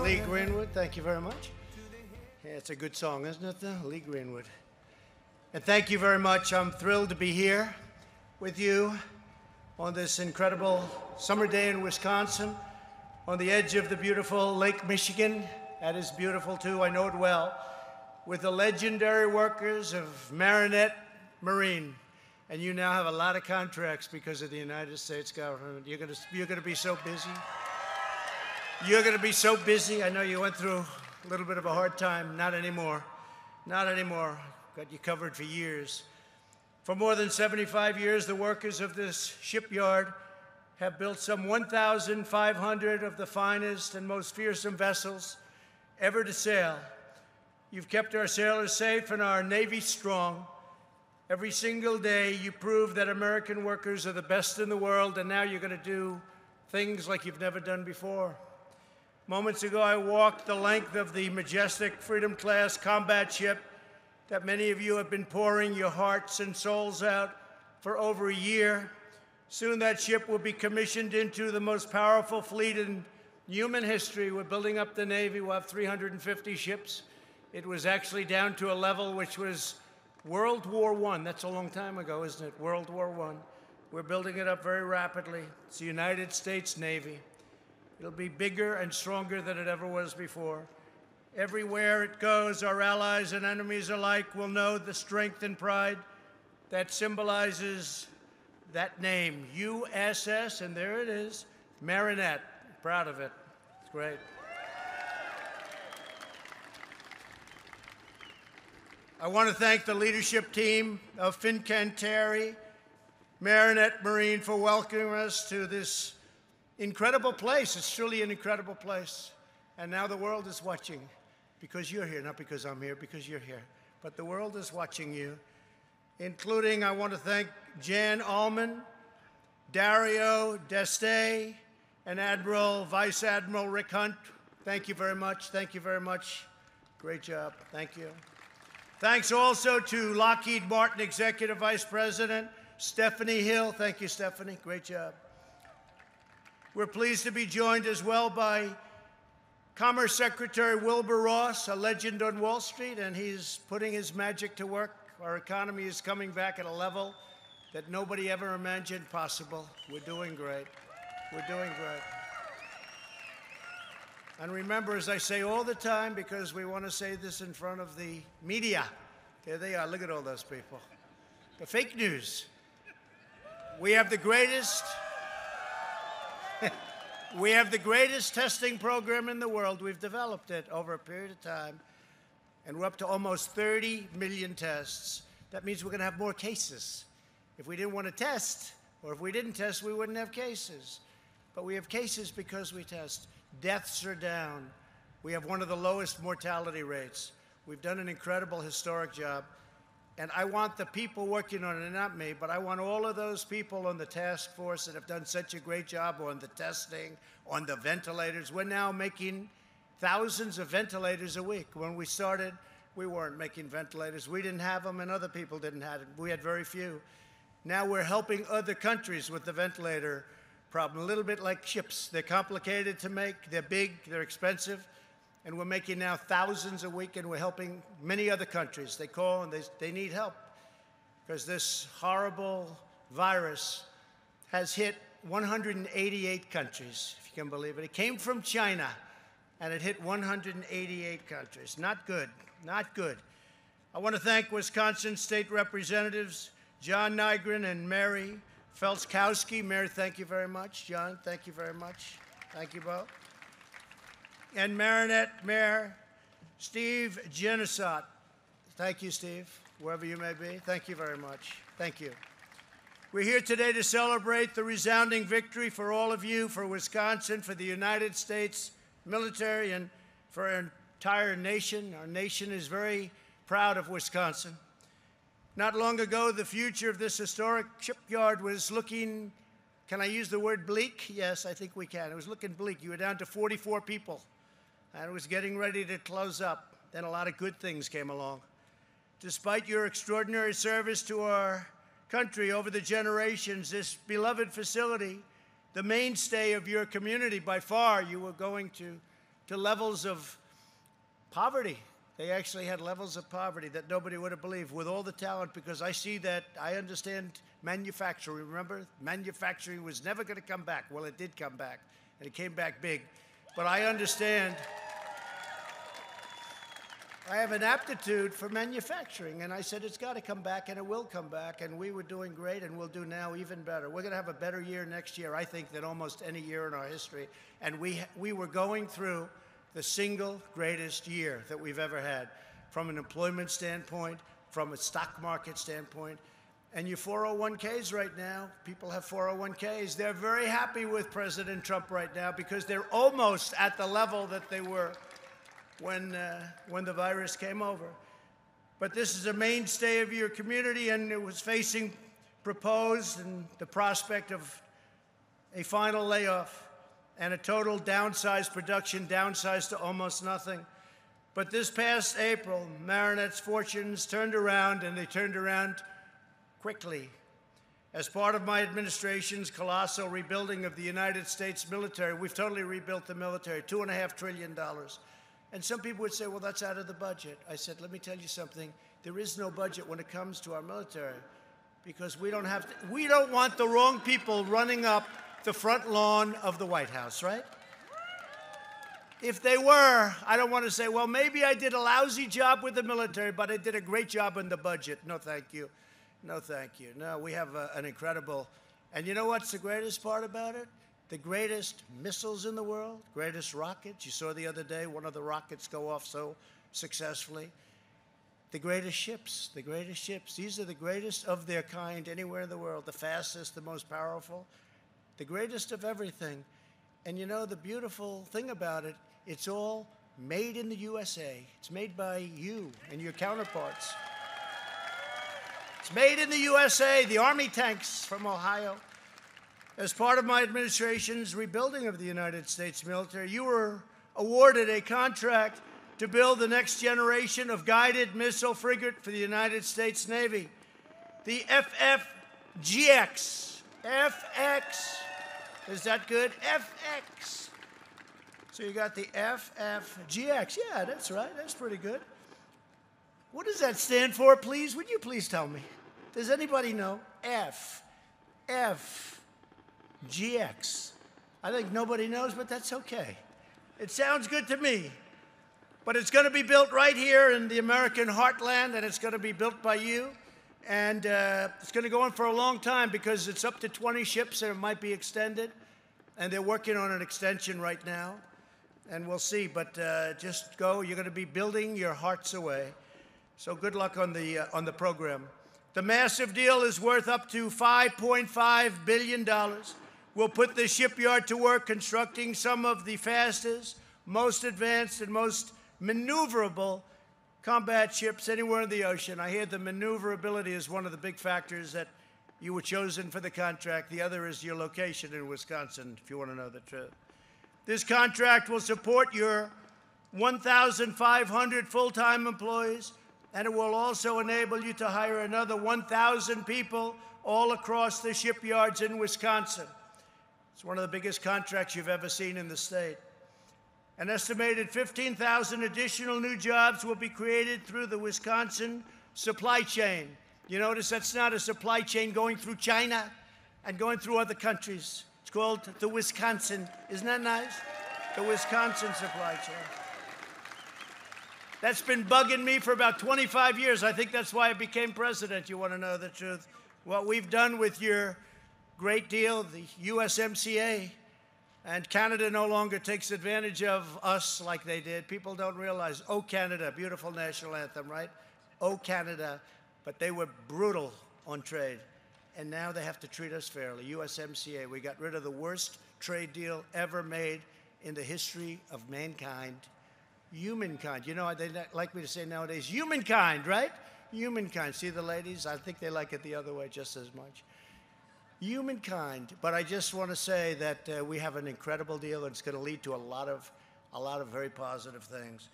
Lee Greenwood, thank you very much. Yeah, it's a good song, isn't it, though? Lee Greenwood. And thank you very much. I'm thrilled to be here with you on this incredible summer day in Wisconsin, on the edge of the beautiful Lake Michigan. That is beautiful, too. I know it well. With the legendary workers of Marinette Marine. And you now have a lot of contracts because of the United States government. You're gonna be so busy. You're gonna be so busy. I know you went through a little bit of a hard time. Not anymore. Not anymore. Got you covered for years. For more than 75 years, the workers of this shipyard have built some 1,500 of the finest and most fearsome vessels ever to sail. You've kept our sailors safe and our Navy strong. Every single day, you prove that American workers are the best in the world, and now you're going to do things like you've never done before. Moments ago, I walked the length of the majestic Freedom-class combat ship that many of you have been pouring your hearts and souls out for over a year. Soon that ship will be commissioned into the most powerful fleet in human history. We're building up the Navy. We'll have 350 ships. It was actually down to a level which was World War I. That's a long time ago, isn't it? World War I. We're building it up very rapidly. It's the United States Navy. It'll be bigger and stronger than it ever was before. Everywhere it goes, our allies and enemies alike will know the strength and pride that symbolizes that name, USS, and there it is, Marinette. Proud of it. It's great. I want to thank the leadership team of Fincantieri Marinette Marine for welcoming us to this incredible place. It's truly an incredible place. And now the world is watching because you're here, not because I'm here, because you're here. But the world is watching you, including, I want to thank Jan Allman, Dario Deste, and Admiral Vice Admiral Rick Hunt. Thank you very much. Thank you very much. Great job. Thank you. Thanks also to Lockheed Martin Executive Vice President Stephanie Hill. Thank you, Stephanie. Great job. We're pleased to be joined as well by Commerce Secretary Wilbur Ross, a legend on Wall Street, and he's putting his magic to work. Our economy is coming back at a level that nobody ever imagined possible. We're doing great. We're doing great. And remember, as I say all the time, because we want to say this in front of the media, there they are, look at all those people. The fake news. We have the greatest, we have the greatest testing program in the world. We've developed it over a period of time, and we're up to almost 30 million tests. That means we're going to have more cases. If we didn't want to test, or if we didn't test, we wouldn't have cases. But we have cases because we test. Deaths are down. We have one of the lowest mortality rates. We've done an incredible, historic job. And I want the people working on it, not me, but I want all of those people on the task force that have done such a great job on the testing, on the ventilators. We're now making thousands of ventilators a week. When we started, we weren't making ventilators. We didn't have them, and other people didn't have them. We had very few. Now we're helping other countries with the ventilator problem, a little bit like ships. They're complicated to make, they're big, they're expensive, and we're making now thousands a week, and we're helping many other countries. They call and they need help because this horrible virus has hit 188 countries, if you can believe it. It came from China, and it hit 188 countries. Not good, not good. I want to thank Wisconsin State Representatives John Nygren and Mary Felskowski. Mary, thank you very much. John, thank you very much. Thank you both. And Marinette Mayor Steve Genesot. Thank you, Steve, wherever you may be. Thank you very much. Thank you. We're here today to celebrate the resounding victory for all of you, for Wisconsin, for the United States military, and for our entire nation. Our nation is very proud of Wisconsin. Not long ago, the future of this historic shipyard was looking, can I use the word bleak? Yes, I think we can. It was looking bleak. You were down to 44 people, and it was getting ready to close up. Then a lot of good things came along. Despite your extraordinary service to our country over the generations, this beloved facility, the mainstay of your community by far, you were going to to levels of poverty. They actually had levels of poverty that nobody would have believed with all the talent, because I see that, I understand manufacturing. Remember, manufacturing was never going to come back. Well, it did come back, and it came back big. But I understand. I have an aptitude for manufacturing, and I said it's got to come back, and it will come back, and we were doing great, and we'll do now even better. We're going to have a better year next year, I think, than almost any year in our history, and we were going through the single greatest year that we've ever had, from an employment standpoint, from a stock market standpoint. And your 401ks right now, people have 401ks. They're very happy with President Trump right now because they're almost at the level that they were when the virus came over. But this is a mainstay of your community, and it was facing proposed and the prospect of a final layoff and a total downsized production, downsized to almost nothing. But this past April, Marinette's fortunes turned around, and they turned around quickly. As part of my administration's colossal rebuilding of the United States military, we've totally rebuilt the military, $2.5 trillion. And some people would say, well, that's out of the budget. I said, let me tell you something. There is no budget when it comes to our military, because we don't want the wrong people running up the front lawn of the White House, right? If they were, I don't want to say, well, maybe I did a lousy job with the military, but I did a great job in the budget. No, thank you. No, thank you. No, we have an incredible, and you know what's the greatest part about it? The greatest missiles in the world, greatest rockets. You saw the other day one of the rockets go off so successfully. The greatest ships, the greatest ships. These are the greatest of their kind anywhere in the world, the fastest, the most powerful, the greatest of everything. And you know, the beautiful thing about it, it's all made in the USA. It's made by you and your counterparts. It's made in the USA, the Army tanks from Ohio. As part of my administration's rebuilding of the United States military, you were awarded a contract to build the next generation of guided missile frigate for the United States Navy, the FFGX. FX. Is that good? FX. So you got the FFGX. Yeah, that's right. That's pretty good. What does that stand for, please? Would you please tell me? Does anybody know? FFGX. I think nobody knows, but that's okay. It sounds good to me. But it's going to be built right here in the American heartland, and it's going to be built by you. And it's going to go on for a long time because it's up to 20 ships, and it might be extended. And they're working on an extension right now, and we'll see. But just go. You're going to be building your hearts away. So good luck on the program. The massive deal is worth up to $5.5 billion. We'll put the shipyard to work constructing some of the fastest, most advanced, and most maneuverable combat ships anywhere in the ocean. I hear the maneuverability is one of the big factors that you were chosen for the contract. The other is your location in Wisconsin, if you want to know the truth. This contract will support your 1,500 full-time employees, and it will also enable you to hire another 1,000 people all across the shipyards in Wisconsin. It's one of the biggest contracts you've ever seen in the state. An estimated 15,000 additional new jobs will be created through the Wisconsin supply chain. You notice that's not a supply chain going through China and going through other countries. It's called the Wisconsin. Isn't that nice? The Wisconsin supply chain. That's been bugging me for about 25 years. I think that's why I became president. You want to know the truth? What we've done with your great deal, the Usmca, and Canada no longer takes advantage of us like they did. People don't realize, oh, Canada, beautiful national anthem, right? Oh, Canada. But they were brutal on trade. And now they have to treat us fairly. Usmca, we got rid of the worst trade deal ever made in the history of mankind. Humankind. You know, they like me to say nowadays, humankind, right? Humankind. See the ladies? I think they like it the other way just as much. Humankind. But I just want to say that we have an incredible deal, and it's going to lead to a lot of very positive things.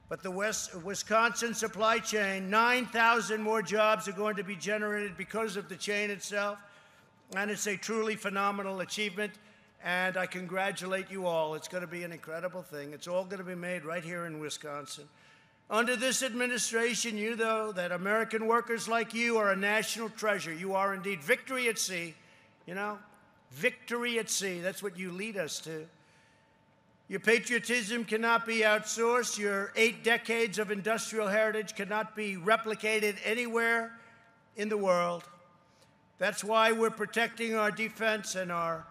But the Wisconsin supply chain, 9,000 more jobs are going to be generated because of the chain itself, and it's a truly phenomenal achievement. And I congratulate you all. It's going to be an incredible thing. It's all going to be made right here in Wisconsin. Under this administration, you know that American workers like you are a national treasure. You are indeed victory at sea. You know, victory at sea. That's what you lead us to. Your patriotism cannot be outsourced. Your 8 decades of industrial heritage cannot be replicated anywhere in the world. That's why we're protecting our defense and our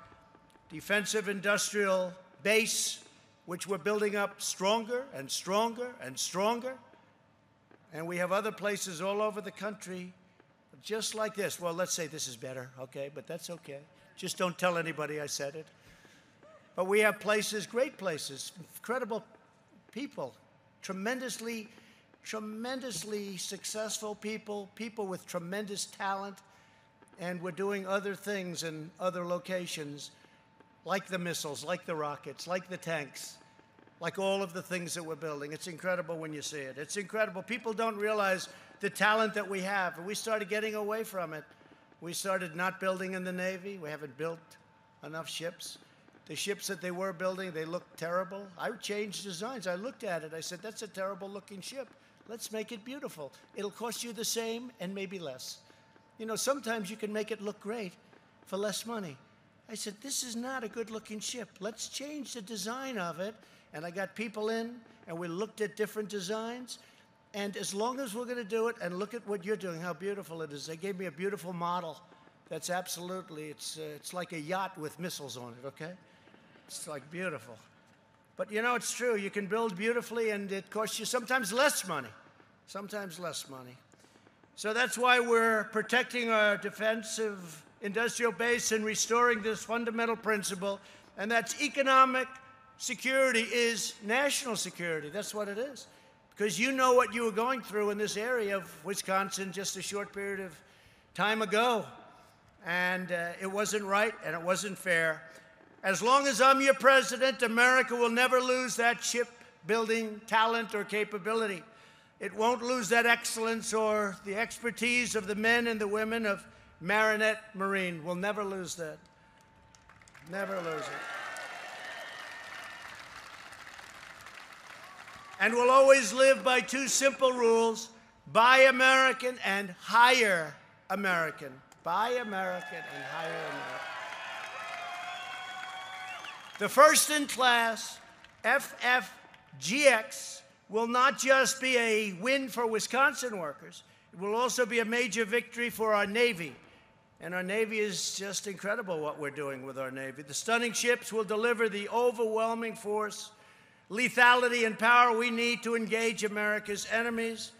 defensive industrial base, which we're building up stronger and stronger and stronger. And we have other places all over the country just like this. Well, let's say this is better, okay? But that's okay. Just don't tell anybody I said it. But we have places, great places, incredible people, tremendously successful people, people with tremendous talent. And we're doing other things in other locations, like the missiles, like the rockets, like the tanks, like all of the things that we're building. It's incredible when you see it. It's incredible. People don't realize the talent that we have. And we started getting away from it. We started not building in the Navy. We haven't built enough ships. The ships that they were building, they looked terrible. I changed designs. I looked at it. I said, that's a terrible looking ship. Let's make it beautiful. It'll cost you the same and maybe less. You know, sometimes you can make it look great for less money. I said, this is not a good-looking ship. Let's change the design of it. And I got people in, and we looked at different designs. And as long as we're going to do it, and look at what you're doing, how beautiful it is. They gave me a beautiful model. That's absolutely, it's like a yacht with missiles on it, okay? It's like beautiful. But you know, it's true. You can build beautifully, and it costs you sometimes less money. Sometimes less money. So that's why we're protecting our defensive industrial base and restoring this fundamental principle, and that's economic security is national security. That's what it is. Because you know what you were going through in this area of Wisconsin just a short period of time ago. And it wasn't right and it wasn't fair. As long as I'm your president, America will never lose that shipbuilding talent or capability. It won't lose that excellence or the expertise of the men and the women of Marinette Marine. We'll never lose that. Never lose it. And we'll always live by 2 simple rules: buy American and hire American. Buy American and hire American. The first-in-class FFGX will not just be a win for Wisconsin workers, it will also be a major victory for our Navy. And our Navy is just incredible what we're doing with our Navy. The stunning ships will deliver the overwhelming force, lethality, and power we need to engage America's enemies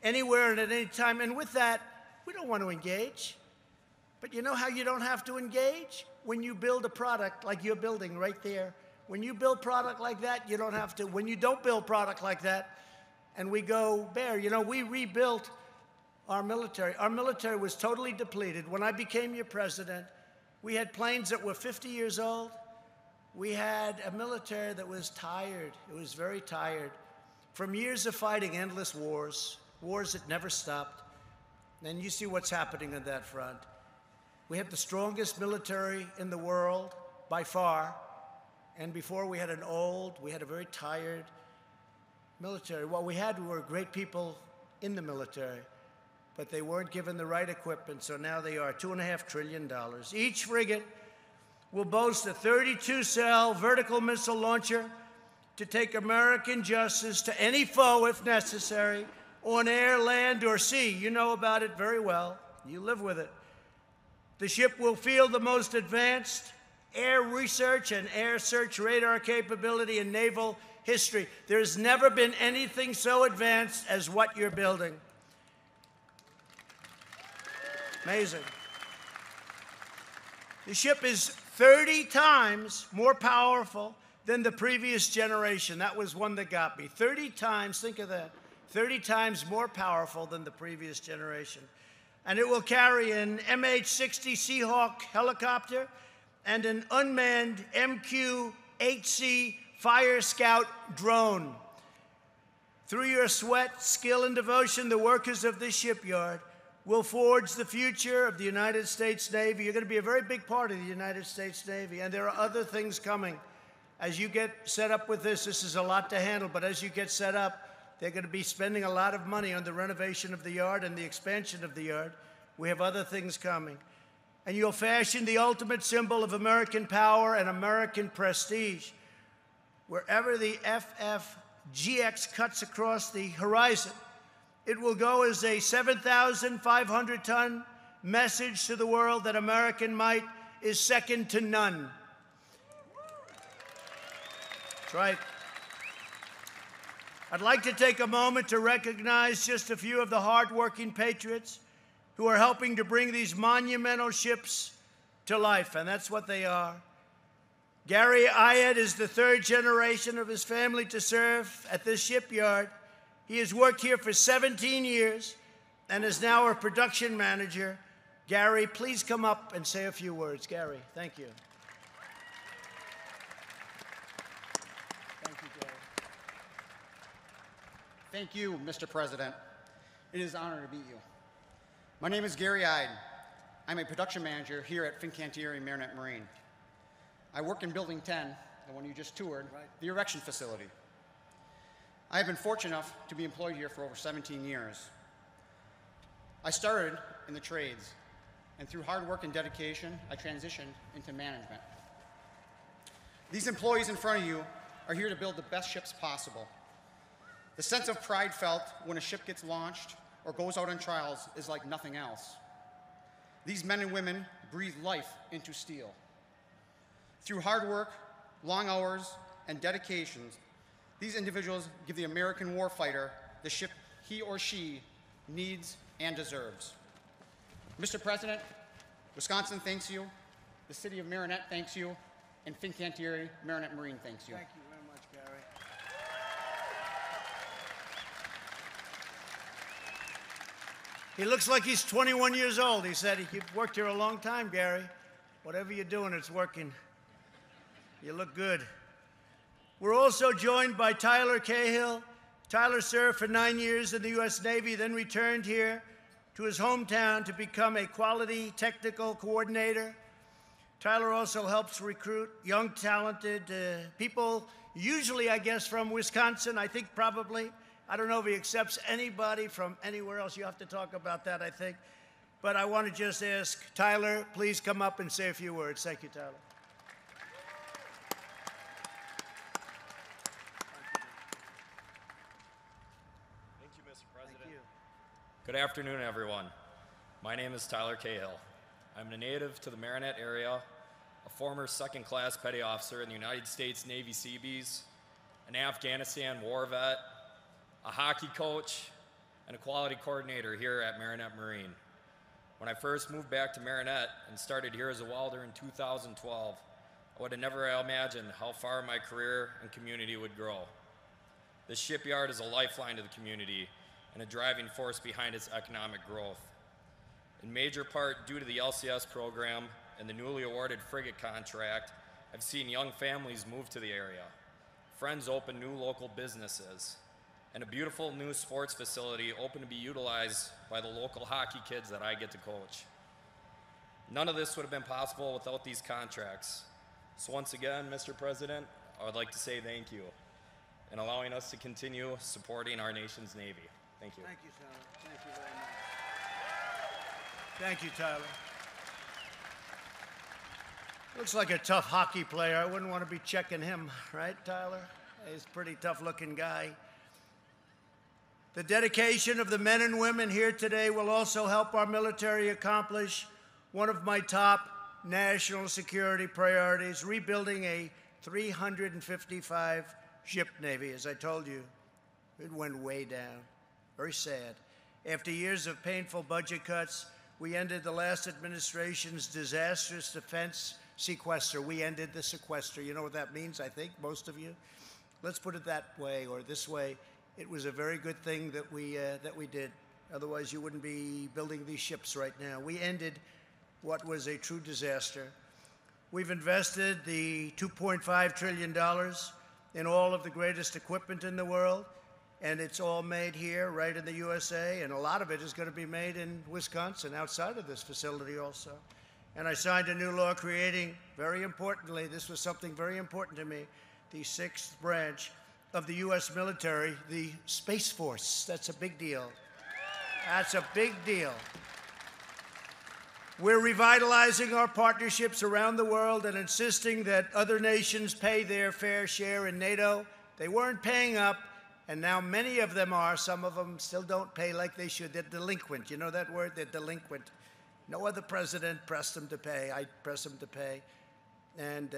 anywhere and at any time. And with that, we don't want to engage. But you know how you don't have to engage? When you build a product like you're building right there. When you build product like that, you don't have to. When you don't build product like that, and we go bare. You know, we rebuilt our military. Our military was totally depleted. When I became your president, we had planes that were 50 years old. We had a military that was tired. It was very tired from years of fighting endless wars, wars that never stopped. And you see what's happening on that front. We have the strongest military in the world by far. And before we had we had a very tired military. What we had were great people in the military, but they weren't given the right equipment, so now they are $2.5 trillion. Each frigate will boast a 32-cell vertical missile launcher to take American justice to any foe if necessary, on air, land, or sea. You know about it very well. You live with it. The ship will field the most advanced air research and air search radar capability in naval history. There's never been anything so advanced as what you're building. Amazing. The ship is 30 times more powerful than the previous generation. That was one that got me. 30 times, think of that, 30 times more powerful than the previous generation. And it will carry an MH-60 Seahawk helicopter and an unmanned MQ-8C Fire Scout drone. Through your sweat, skill, and devotion, the workers of this shipyard will forge the future of the United States Navy. You're going to be a very big part of the United States Navy, and there are other things coming. As you get set up with this is a lot to handle, but as you get set up, they're going to be spending a lot of money on the renovation of the yard and the expansion of the yard. We have other things coming. And you'll fashion the ultimate symbol of American power and American prestige. Wherever the FFGX cuts across the horizon, it will go as a 7,500-ton message to the world that American might is second to none. That's right. I'd like to take a moment to recognize just a few of the hardworking patriots who are helping to bring these monumental ships to life, and that's what they are. Gary Ayed is the third generation of his family to serve at this shipyard. He has worked here for 17 years and is now a production manager. Gary, please come up and say a few words. Gary, thank you. Thank you, Gary. Thank you, Mr. President. It is an honor to meet you. My name is Gary Ayed. I'm a production manager here at Fincantieri Marinette Marine. I work in Building 10, the one you just toured, the erection facility. I have been fortunate enough to be employed here for over 17 years. I started in the trades, and through hard work and dedication, I transitioned into management. These employees in front of you are here to build the best ships possible. The sense of pride felt when a ship gets launched or goes out on trials is like nothing else. These men and women breathe life into steel. Through hard work, long hours, and dedications, these individuals give the American warfighter the ship he or she needs and deserves. Mr. President, Wisconsin thanks you, the city of Marinette thanks you, and Fincantieri Marinette Marine thanks you. Thank you very much, Gary. He looks like he's 21 years old. He said he worked here a long time, Gary. Whatever you're doing, it's working. You look good. We're also joined by Tyler Cahill. Tyler served for 9 years in the U.S. Navy, then returned here to his hometown to become a quality technical coordinator. Tyler also helps recruit young, talented people, usually, I guess, from Wisconsin, I think probably. I don't know if he accepts anybody from anywhere else. You have to talk about that, I think. But I want to just ask Tyler, please come up and say a few words. Thank you, Tyler. Good afternoon, everyone. My name is Tyler Cahill. I'm a native to the Marinette area, a former second-class petty officer in the United States Navy Seabees, an Afghanistan war vet, a hockey coach, and a quality coordinator here at Marinette Marine. When I first moved back to Marinette and started here as a welder in 2012, I would have never imagined how far my career and community would grow. This shipyard is a lifeline to the community and a driving force behind its economic growth. In major part due to the LCS program and the newly awarded frigate contract, I've seen young families move to the area, friends open new local businesses, and a beautiful new sports facility open to be utilized by the local hockey kids that I get to coach. None of this would have been possible without these contracts. So once again, Mr. President, I would like to say thank you in allowing us to continue supporting our nation's Navy. Thank you. Thank you, Tyler. Thank you very much. Thank you, Tyler. Looks like a tough hockey player. I wouldn't want to be checking him, right, Tyler? He's a pretty tough-looking guy. The dedication of the men and women here today will also help our military accomplish one of my top national security priorities, rebuilding a 355-ship Navy. As I told you, it went way down. Very sad. After years of painful budget cuts, we ended the last administration's disastrous defense sequester. We ended the sequester. You know what that means, I think, most of you? Let's put it that way or this way. It was a very good thing that we did. Otherwise, you wouldn't be building these ships right now. We ended what was a true disaster. We've invested the $2.5 trillion in all of the greatest equipment in the world. and it's all made here, right in the USA, and a lot of it is going to be made in Wisconsin, outside of this facility also. And I signed a new law creating, very importantly, this was something very important to me, the 6th branch of the U.S. military, the Space Force. That's a big deal. That's a big deal. We're revitalizing our partnerships around the world and insisting that other nations pay their fair share in NATO. They weren't paying up, and now many of them are. Some of them still don't pay like they should. They're delinquent. You know that word? They're delinquent. No other president pressed them to pay. I pressed them to pay. And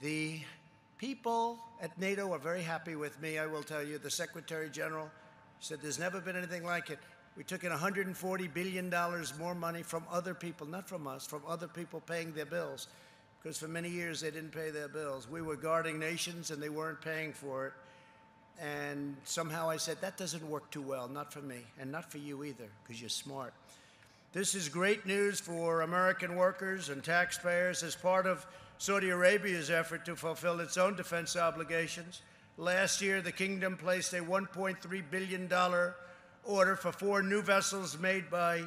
the people at NATO are very happy with me, I will tell you. The Secretary General said there's never been anything like it. We took in $140 billion more money from other people, not from us, from other people paying their bills. Because for many years they didn't pay their bills. We were guarding nations and they weren't paying for it. And somehow I said, that doesn't work too well, not for me, and not for you either, because you're smart. This is great news for American workers and taxpayers as part of Saudi Arabia's effort to fulfill its own defense obligations. Last year, the kingdom placed a $1.3 billion order for 4 new vessels made by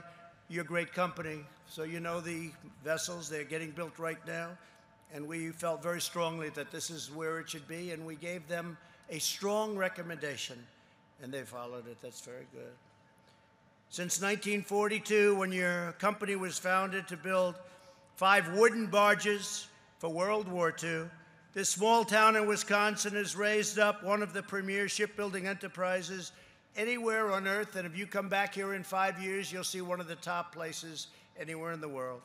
your great company. So you know the vessels, they're getting built right now. And we felt very strongly that this is where it should be, and we gave them a strong recommendation, and they followed it. That's very good. Since 1942, when your company was founded to build 5 wooden barges for World War II, this small town in Wisconsin has raised up one of the premier shipbuilding enterprises anywhere on earth. And if you come back here in 5 years, you'll see one of the top places anywhere in the world.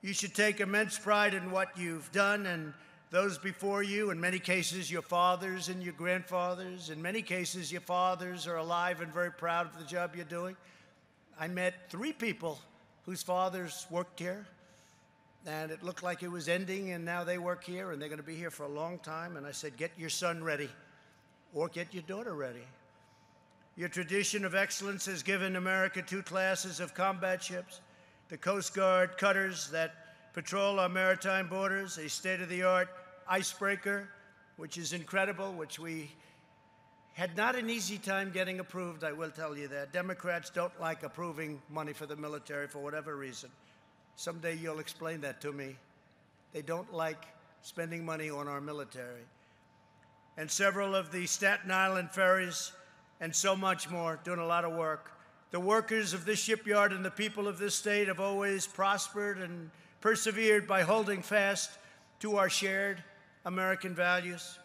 You should take immense pride in what you've done, and those before you, in many cases, your fathers and your grandfathers. In many cases, your fathers are alive and very proud of the job you're doing. I met 3 people whose fathers worked here, and it looked like it was ending, and now they work here, and they're going to be here for a long time. And I said, get your son ready, or get your daughter ready. Your tradition of excellence has given America 2 classes of combat ships, the Coast Guard cutters that patrol our maritime borders, a state-of-the-art icebreaker, which is incredible, which we had not an easy time getting approved, I will tell you that. Democrats don't like approving money for the military for whatever reason. Someday you'll explain that to me. They don't like spending money on our military. And several of the Staten Island ferries, and so much more, doing a lot of work. The workers of this shipyard and the people of this state have always prospered and persevered by holding fast to our shared American values.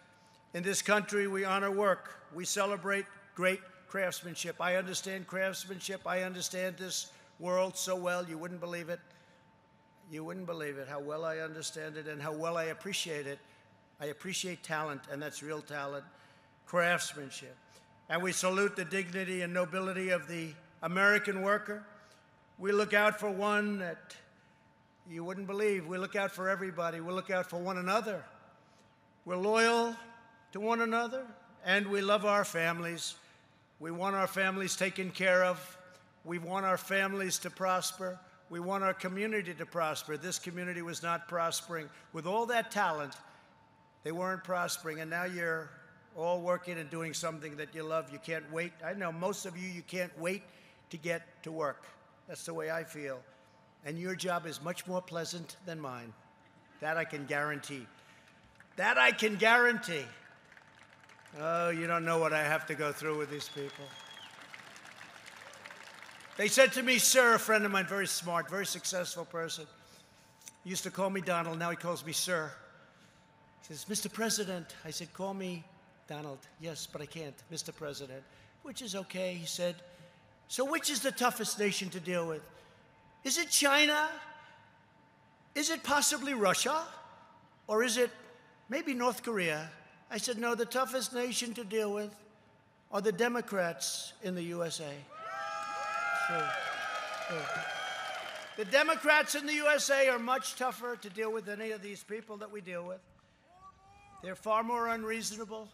In this country, we honor work. We celebrate great craftsmanship. I understand craftsmanship. I understand this world so well, you wouldn't believe it. You wouldn't believe it, how well I understand it and how well I appreciate it. I appreciate talent, and that's real talent, craftsmanship. And we salute the dignity and nobility of the American worker. We look out for one that you wouldn't believe. We look out for everybody. We look out for one another. We're loyal to one another, and we love our families. We want our families taken care of. We want our families to prosper. We want our community to prosper. This community was not prospering. With all that talent, they weren't prospering, and now you're all working and doing something that you love. You can't wait. I know most of you, you can't wait to get to work. That's the way I feel. And your job is much more pleasant than mine. That I can guarantee. That I can guarantee. Oh, you don't know what I have to go through with these people. They said to me, sir, a friend of mine, very smart, very successful person, he used to call me Donald, now he calls me sir. He says, Mr. President. I said, call me Donald. Yes, but I can't, Mr. President, which is okay. He said, so which is the toughest nation to deal with? Is it China? Is it possibly Russia? Or is it maybe North Korea? I said, no, the toughest nation to deal with are the Democrats in the USA. Sure. The Democrats in the USA are much tougher to deal with than any of these people that we deal with. They're far more unreasonable,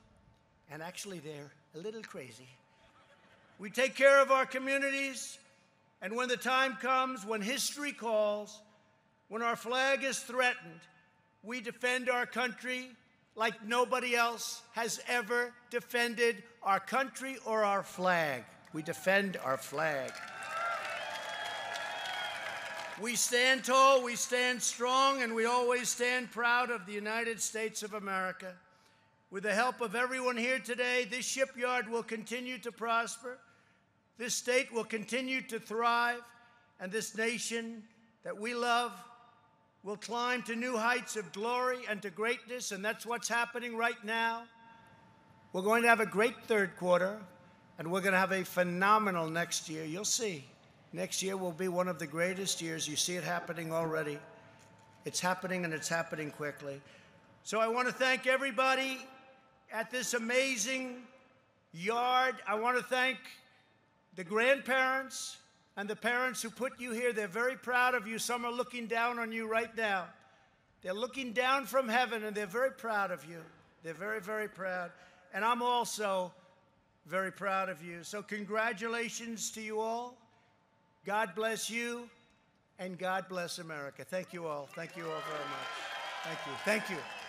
and actually they're a little crazy. We take care of our communities, and when the time comes, when history calls, when our flag is threatened, we defend our country like nobody else has ever defended our country or our flag. We defend our flag. We stand tall, we stand strong, and we always stand proud of the United States of America. With the help of everyone here today, this shipyard will continue to prosper, this state will continue to thrive, and this nation that we love will climb to new heights of glory and to greatness, and that's what's happening right now. We're going to have a great third quarter, and we're going to have a phenomenal next year. You'll see. Next year will be one of the greatest years. You see it happening already. It's happening, and it's happening quickly. So I want to thank everybody at this amazing yard. I want to thank the grandparents and the parents who put you here. They're very proud of you. Some are looking down on you right now. They're looking down from heaven, and they're very proud of you. They're very, very proud. And I'm also very proud of you. So congratulations to you all. God bless you, and God bless America. Thank you all. Thank you all very much. Thank you. Thank you.